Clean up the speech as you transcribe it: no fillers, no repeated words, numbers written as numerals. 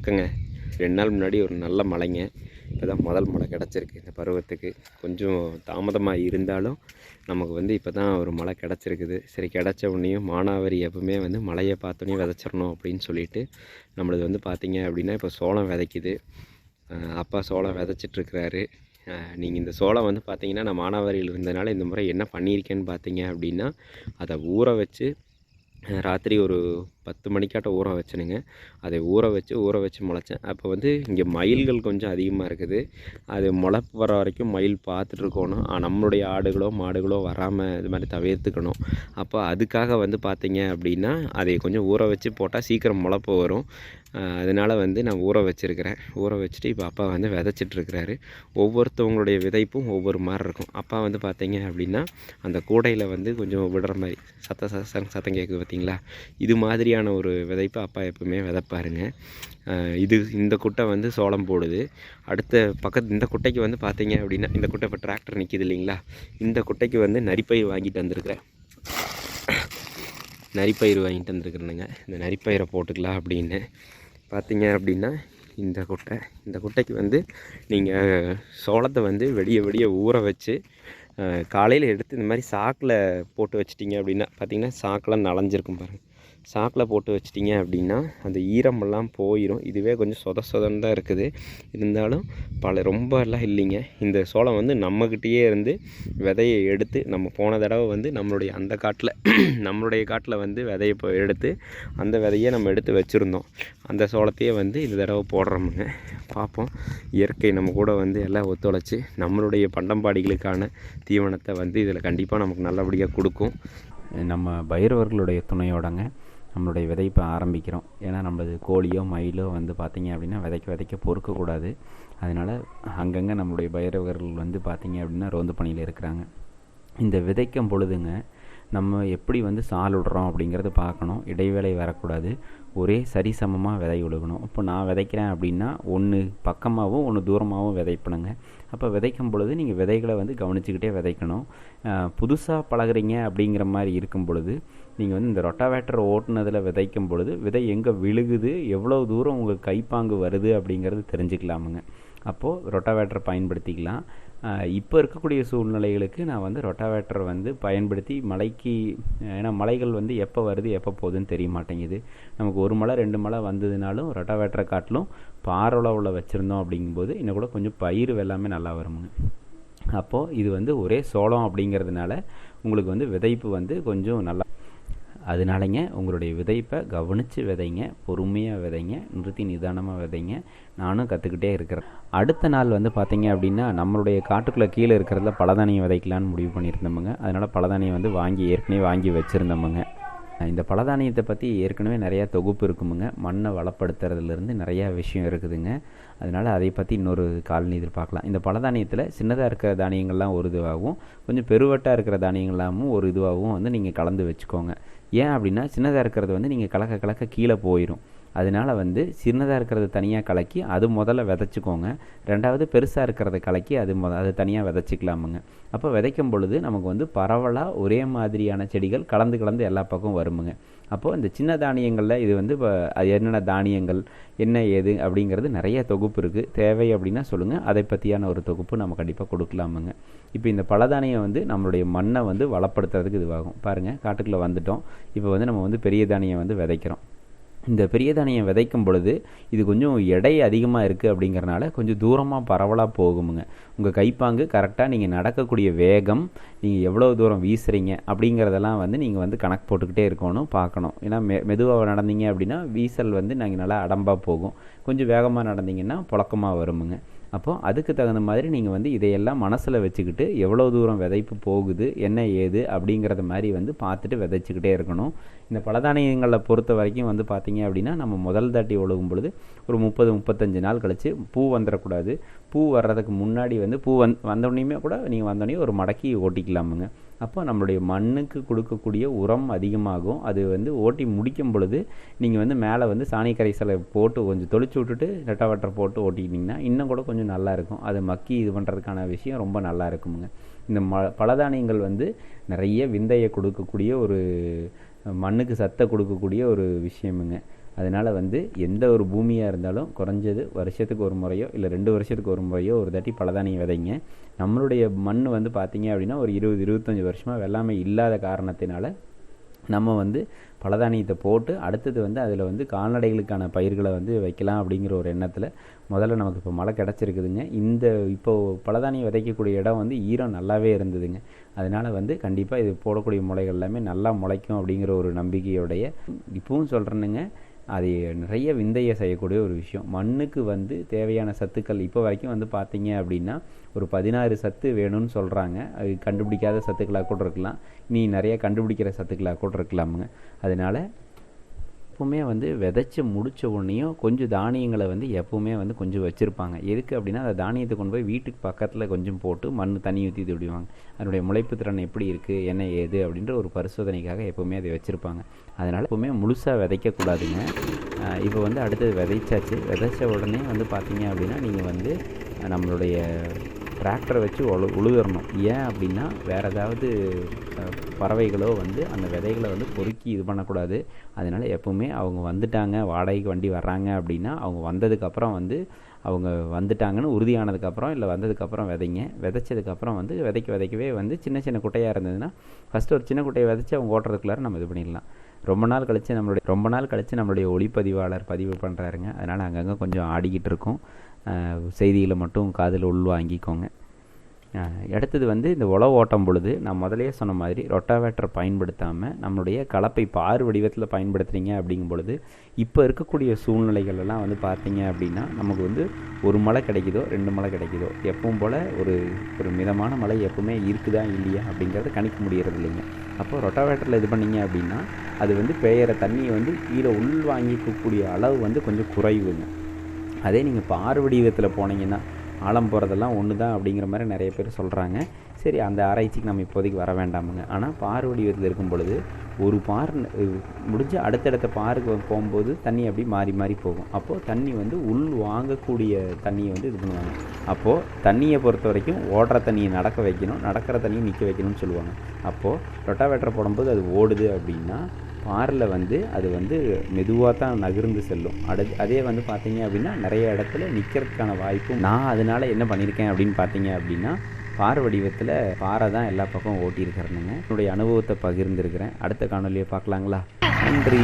வணக்கங்க. 2 நாள் முன்னாடி ஒரு நல்ல மழைங்க. இப்போ தான் முதல் மழை கிடச்சிருக்கு இந்த பருவத்துக்கு. கொஞ்சம் தாமதமாக இருந்தாலும் நமக்கு இப்போ தான் ஒரு மழை கிடச்சிருக்குது. சரி, கிடச்ச உடனேயும் மானாவாரி எப்பவுமே மழையை பார்த்தோன்னே விதைச்சிடணும் அப்படின்னு சொல்லிட்டு நம்மளது பார்த்தீங்க அப்படின்னா இப்போ சோளம் விதைக்குது. அப்பா சோளம் விதைச்சிட்ருக்கிறாரு. நீங்கள் இந்த சோளம் பார்த்தீங்கன்னா நான் மானாவாரியில் இருந்ததுனால இந்த முறை என்ன பண்ணியிருக்கேன்னு பார்த்தீங்க அப்படின்னா, அதை ஊற வச்சு ராத்திரி ஒரு 10 மணிக்காட்ட ஊற வச்சேனுங்க. அதை ஊற வச்சு முளைச்சேன். அப்போ இங்கே மயில்கள் கொஞ்சம் அதிகமாக இருக்குது. அது முளைப்பு வர வரைக்கும் மயில் பார்த்துட்ருக்கணும். நம்மளுடைய ஆடுகளோ மாடுகளோ வராமல் இது மாதிரி தவிர்த்துக்கணும். அப்போ அதுக்காக பார்த்தீங்க அப்படின்னா அதை கொஞ்சம் ஊற வச்சு போட்டால் சீக்கிரம் முளைப்பு வரும். அதனால் நான் ஊற வச்சுருக்கிறேன். ஊற வச்சுட்டு இப்போ அப்பா விதைச்சிட்ருக்கிறாரு. ஒவ்வொருத்தவங்களுடைய விதைப்பும் ஒவ்வொரு மாதிரி இருக்கும். அப்பா பார்த்தீங்க அப்படின்னா அந்த கூடையில் கொஞ்சம் விடுற மாதிரி சத்தம் கேட்குது பார்த்தீங்களா? இது மாதிரியான ஒரு விதைப்பு அப்பா எப்பவுமே விதைப்பாருங்க. இந்த குட்டை சோளம் போடுது. அடுத்த பக்கத்து இந்த குட்டைக்கு பார்த்தீங்க அப்படின்னா இந்த குட்டை இப்போ டிராக்டர் நிற்கிது இல்லைங்களா? இந்த குட்டைக்கு நரிப்பயிர் வாங்கிட்டு வந்திருக்கிறேன். நரிப்பயிர் வாங்கிட்டு வந்துருக்குறேனுங்க. இந்த நரிப்பயிரை போட்டுக்கலாம் அப்படின்னு பார்த்தீங்க அப்படின்னா இந்த குட்டைக்கு நீங்கள் சோளத்தை வெடிய ஊற வச்சு காலையில் எடுத்து இந்த மாதிரி சாக்கில் போட்டு வச்சிட்டிங்க அப்படின்னா பார்த்தீங்கன்னா சாக்கெலாம் நனைஞ்சிருக்கும் பாருங்கள். சாக்கில் போட்டு வச்சிட்டிங்க அப்படின்னா அந்த ஈரமெல்லாம் போயிடும். இதுவே கொஞ்சம் சொதன்னு தான் இருக்குது. இருந்தாலும் ரொம்ப எல்லாம் இல்லைங்க. இந்த சோளம் நம்மக்கிட்டேயே இருந்து விதையை எடுத்து நம்ம போன தடவை நம்மளுடைய அந்த காட்டில் நம்மளுடைய காட்டில் விதையை எடுத்து அந்த விதையை நம்ம எடுத்து வச்சுருந்தோம். அந்த சோளத்தையே இந்த தடவை போடுறோமுங்க. பார்ப்போம், இயற்கை நம்ம கூட எல்லாம் ஒத்துழைச்சி நம்மளுடைய பண்டம்பாடிகளுக்கான தீவனத்தை இதில் கண்டிப்பாக நமக்கு நல்லபடியாக கொடுக்கும். நம்ம பயிரவர்களுடைய துணையோடங்க நம்மளுடைய விதைப்பை ஆரம்பிக்கிறோம். ஏன்னா நம்மளது கோழியோ மயிலோ பார்த்திங்க அப்படின்னா விதைக்க பொறுக்கக்கூடாது. அதனால் அங்கங்கே நம்மளுடைய பயிரவர்கள் பார்த்திங்க அப்படின்னா ரோந்து பணியில் இருக்கிறாங்க. இந்த விதைக்கும் பொழுதுங்க நம்ம எப்படி சால் விடுறோம் அப்படிங்கிறத பார்க்கணும். இடைவேளை வரக்கூடாது. ஒரே சரிசமமாக விதை விழுகணும். இப்போ நான் விதைக்கிறேன் அப்படின்னா ஒன்று பக்கமாகவும் ஒன்று தூரமாகவும் விதைப்பணுங்க. அப்போ விதைக்கும் பொழுது நீங்கள் விதைகளை கவனிச்சுக்கிட்டே விதைக்கணும். புதுசாக பழகுறீங்க அப்படிங்கிற மாதிரி இருக்கும் பொழுது நீங்கள் இந்த ரொட்டாவேட்டர் ஓட்டுனதில் விதைக்கும் பொழுது விதை எங்கே விழுகுது, எவ்வளோ தூரம் உங்களுக்கு கைப்பாங்கு வருது அப்படிங்கிறது தெரிஞ்சுக்கலாமுங்க. அப்போது ரொட்டாவேட்டரை பயன்படுத்திக்கலாம். இப்போ இருக்கக்கூடிய சூழ்நிலைகளுக்கு நான் ரொட்டாவேட்டரை பயன்படுத்தி மழைக்கு, ஏன்னா மழைகள் எப்போ வருது எப்போ போகுதுன்னு தெரிய மாட்டேங்குது. நமக்கு 1 மழை 2 மழை வந்ததுனாலும் ரொட்டாவேட்டரை காட்டிலும் பாரளவில் வச்சுருந்தோம் அப்படிங்கும்போது இன்னும் கூட கொஞ்சம் பயிர் வெள்ளாமே நல்லா வருமுங்க. அப்போது இது ஒரே சோளம் அப்படிங்கிறதுனால உங்களுக்கு விதைப்பு கொஞ்சம் நல்லா, அதனாலங்க உங்களுடைய விதைப்பை கவனித்து விதைங்க, பொறுமையாக விதைங்க, நிறுத்தி நிதானமாக விதைங்க. நானும் கற்றுக்கிட்டே இருக்கிறேன். அடுத்த நாள் பார்த்தீங்க அப்படின்னா நம்மளுடைய காட்டுக்குள்ளே கீழே இருக்கிறதுல பலதானியம் விதைக்கலான்னு முடிவு பண்ணியிருந்தோமுங்க. அதனால் பலதானியம் ஏற்கனவே வாங்கி வச்சுருந்தோமுங்க. இந்த பலதானியத்தை பற்றி ஏற்கனவே நிறையா தொகுப்பு இருக்குமுங்க. மண்ணை வளப்படுத்துறதுலேருந்து நிறையா விஷயம் இருக்குதுங்க. அதனால் அதை பற்றி இன்னொரு காலனி எதிர்பார்க்கலாம். இந்த பலதானியத்தில் சின்னதாக இருக்கிற தானியங்கள்லாம் ஒரு இதுவாகவும் கொஞ்சம் பெருவட்டாக இருக்கிற தானியங்களாகவும் ஒரு இதுவாகவும் நீங்கள் கலந்து வச்சுக்கோங்க. ஏன் அப்படின்னா சின்னதாக இருக்கிறது நீங்கள் கலக்க கீழே போயிடும். அதனால் சின்னதாக இருக்கிறத தனியாக கலக்கி அது முதல்ல விதைச்சிக்கோங்க. ரெண்டாவது பெருசாக இருக்கிறத கலக்கி அது தனியாக விதைச்சிக்கலாமுங்க. அப்போ விதைக்கும் பொழுது நமக்கு பரவலாக ஒரே மாதிரியான செடிகள் கலந்து எல்லா பக்கம் வருமுங்க. அப்போது இந்த சின்ன தானியங்களில் இது இப்போ என்னென்ன தானியங்கள் என்ன ஏது அப்படிங்கிறது நிறைய தொகுப்பு இருக்குது. தேவை அப்படின்னா சொல்லுங்கள், அதை பற்றியான ஒரு தொகுப்பு நம்ம கண்டிப்பாக கொடுக்கலாமுங்க. இப்போ இந்த பலதானியம் நம்மளுடைய மண்ணை வளப்படுத்துறதுக்கு இதுவாகும். பாருங்கள், காட்டுக்குள்ளே வந்துட்டோம். இப்போ நம்ம பெரிய தானியம் விதைக்கிறோம். இந்த பெரிய தானியம் விதைக்கும் பொழுது இது கொஞ்சம் எடை அதிகமாக இருக்குது அப்படிங்கிறனால கொஞ்சம் தூரமாக பரவலாக போகுமுங்க. உங்கள் கைப்பாங்கு கரெக்டாக நீங்கள் நடக்கக்கூடிய வேகம், நீங்கள் எவ்வளோ தூரம் வீசுகிறீங்க அப்படிங்கிறதெல்லாம் நீங்கள் கணக்கு போட்டுக்கிட்டே இருக்கணும், பார்க்கணும். ஏன்னா மெதுவாக நடந்தீங்க அப்படின்னா வீசல் நாங்கள் நல்லா அடம்பாக போகும். கொஞ்சம் வேகமாக நடந்தீங்கன்னா புழக்கமாக வருமுங்க. அப்போது அதுக்கு தகுந்த மாதிரி நீங்கள் இதையெல்லாம் மனசில் வச்சுக்கிட்டு எவ்வளோ தூரம் விதைப்பு போகுது, என்ன ஏது அப்படிங்கிறத மாதிரி பார்த்துட்டு விதைச்சிக்கிட்டே இருக்கணும். இந்த பலதானியங்களை பொறுத்த வரைக்கும் பார்த்தீங்க அப்படின்னா நம்ம முதல் தாட்டி ஒழுகும் பொழுது ஒரு 30-35 நாள் கழித்து பூ வந்துடக்கூடாது. பூ வர்றதுக்கு முன்னாடி பூ வந்தோடனே கூட நீங்கள் வந்தோடனே ஒரு மடக்கி ஓட்டிக்கலாமுங்க. அப்போ நம்மளுடைய மண்ணுக்கு கொடுக்கக்கூடிய உரம் அதிகமாகும். அது ஓட்டி முடிக்கும் பொழுது நீங்கள் மேலே சாணி கரைசலை போட்டு கொஞ்சம் தொளிச்சு விட்டுட்டு ரொட்டாவேட்டர் போட்டு ஓட்டிக்கிட்டிங்கன்னா இன்னும் கூட கொஞ்சம் நல்லாயிருக்கும். அது மக்கி இது பண்ணுறதுக்கான விஷயம் ரொம்ப நல்லா இருக்குமுங்க. இந்த பலதானியங்கள் நிறைய விந்தையை கொடுக்கக்கூடிய ஒரு மண்ணுக்கு சத்தை கொடுக்கக்கூடிய ஒரு விஷயமுங்க. அதனால் வந்து எந்த ஒரு பூமியாக இருந்தாலும் குறைஞ்சது வருஷத்துக்கு ஒரு முறையோ இல்லை 2 வருஷத்துக்கு ஒரு முறையோ ஒரு தாட்டி பலதானியம் விதைங்க. நம்மளுடைய மண் வந்து பார்த்திங்க அப்படின்னா ஒரு 20-25 வருஷமாக வெள்ளாமை இல்லாத காரணத்தினால நம்ம வந்து பலதானியத்தை போட்டு அடுத்தது வந்து அதில் வந்து கால்நடைகளுக்கான பயிர்களை வந்து வைக்கலாம் அப்படிங்கிற ஒரு எண்ணத்தில் முதல்ல நமக்கு இப்போ மழை கிடச்சிருக்குதுங்க. இப்போது பலதானியம் விதைக்கக்கூடிய இடம் வந்து ஈரம் நல்லாவே இருந்ததுங்க. அதனால் வந்து கண்டிப்பாக இது போடக்கூடிய முளைகள் எல்லாமே நல்லா முளைக்கும் அப்படிங்கிற ஒரு நம்பிக்கையோடைய இப்பவும் சொல்கிறேனுங்க. அது நிறைய விந்தையை செய்யக்கூடிய ஒரு விஷயம். மண்ணுக்கு வந்து தேவையான சத்துக்கள் இப்போ வரைக்கும் வந்து பார்த்திங்க அப்படின்னா ஒரு 16 சத்து வேணும்னு சொல்கிறாங்க. அது கண்டுபிடிக்காத சத்துக்களாக கூட இருக்கலாம், நீ நிறைய கண்டுபிடிக்கிற சத்துக்களாக கூட இருக்கலாமுங்க. அதனால் எப்பவுமே வந்து விதைச்சி முடித்த உடனேயும் கொஞ்சம் தானியங்களை வந்து எப்பவுமே வந்து கொஞ்சம் வச்சுருப்பாங்க. எதுக்கு அப்படின்னா அந்த தானியத்தை கொண்டு போய் வீட்டுக்கு பக்கத்தில் கொஞ்சம் போட்டு மண் தண்ணி ஊற்றி விடுவாங்க. அதனுடைய முளைப்பு திறன் எப்படி இருக்குது என்ன ஏது அப்படின்ற ஒரு பரிசோதனைக்காக எப்போவுமே அதை வச்சுருப்பாங்க. அதனால் எப்போவுமே முழுசாக விதைக்கக்கூடாதுங்க. இப்போ வந்து அடுத்தது விதைச்சாச்சு. விதைச்ச உடனே வந்து பார்த்திங்க அப்படின்னா நீங்கள் வந்து நம்மளுடைய டிராக்டரை வச்சு உழுதரணும். ஏன் அப்படின்னா வேறு ஏதாவது பறவைகளோ வந்து அந்த விதைகளை வந்து பொறுக்கி இது பண்ணக்கூடாது. அதனால் எப்போவுமே அவங்க வந்துட்டாங்க, வாடகைக்கு வண்டி வர்றாங்க அப்படின்னா அவங்க வந்ததுக்கப்புறம் வந்து அவங்க வந்துட்டாங்கன்னு உறுதியானதுக்கப்புறம் இல்லை வந்ததுக்கப்புறம் விதைங்க. விதைச்சதுக்கப்புறம் வந்து விதைக்கவே வந்து சின்ன சின்ன குட்டையாக இருந்ததுன்னா ஃபஸ்ட்டு ஒரு சின்ன குட்டையை விதைச்சி அவங்க ஓட்டுறதுக்குள்ளார நம்ம இது பண்ணிடலாம். ரொம்ப நாள் கழித்து நம்மளுடைய ஒளிப்பதிவாளர் பதிவு பண்ணுறாருங்க. அதனால் அங்கங்கே கொஞ்சம் ஆடிக்கிட்டு இருக்கும். செய்திகளை மட்டும் காதில் உள்வாங்கிக்கோங்க. அடுத்தது வந்து இந்த உழவு ஓட்டும் பொழுது நான் முதலையே சொன்ன மாதிரி ரொட்டாவேட்டர் பயன்படுத்தாமல் நம்மளுடைய கலப்பை பார் வடிவத்தில் பயன்படுத்துகிறீங்க அப்படிங்கும் பொழுது இப்போ இருக்கக்கூடிய சூழ்நிலைகள் எல்லாம் வந்து பார்த்திங்க அப்படின்னா நமக்கு வந்து ஒரு மழை கிடைக்குதோ 2 மழை கிடைக்குதோ எப்பவும் போல் ஒரு மிதமான மழை எப்பவுமே இருக்குதா இல்லையா அப்படிங்கிறத கணிக்க முடியறது இல்லைங்க. அப்போது ரொட்டாவேட்டரில் இது பண்ணிங்க அப்படின்னா அது வந்து பெய்கிற தண்ணியை வந்து கீழே உள்வாங்கிக்கக்கூடிய அளவு வந்து கொஞ்சம் குறைவுங்க. அதே நீங்கள் பார் வடிவத்தில் போனீங்கன்னா ஆழம் போகிறதெல்லாம் ஒன்று தான் அப்படிங்கிற மாதிரி நிறைய பேர் சொல்கிறாங்க. சரி, அந்த ஆராய்ச்சிக்கு நம்ம இப்போதைக்கு வர வேண்டாமுங்க. ஆனால் பார் வடிவத்தில் இருக்கும் பொழுது ஒரு பார் முடிஞ்சு அடுத்தடுத்த பாருக்கு போகும்போது தண்ணி அப்படி மாறி மாறி போகும். அப்போது தண்ணி வந்து உள் வாங்கக்கூடிய தண்ணியை வந்து இது பண்ணுவாங்க. அப்போது தண்ணியை பொறுத்த வரைக்கும் ஓடுற தண்ணியை நடக்க வைக்கணும், நடக்கிற தண்ணியை நிற்க வைக்கணும்னு சொல்லுவாங்க. அப்போது ரொட்டாவேட்டர் போடும்போது அது ஓடுது அப்படின்னா பாரில் வந்து அது வந்து மெதுவாக தான் நகர்ந்து செல்லும். அதே வந்து பார்த்திங்க அப்படின்னா நிறைய இடத்துல நிற்கிறதுக்கான வாய்ப்பும். நான் அதனால் என்ன பண்ணியிருக்கேன் அப்படின்னு பார்த்தீங்க அப்படின்னா பார் வடிவத்தில் பாறை தான் எல்லா பக்கம் ஓட்டியிருக்கிறேனுங்க. என்னுடைய அனுபவத்தை பகிர்ந்துருக்கிறேன். அடுத்த காணொலியை பார்க்கலாங்களா? நன்றி.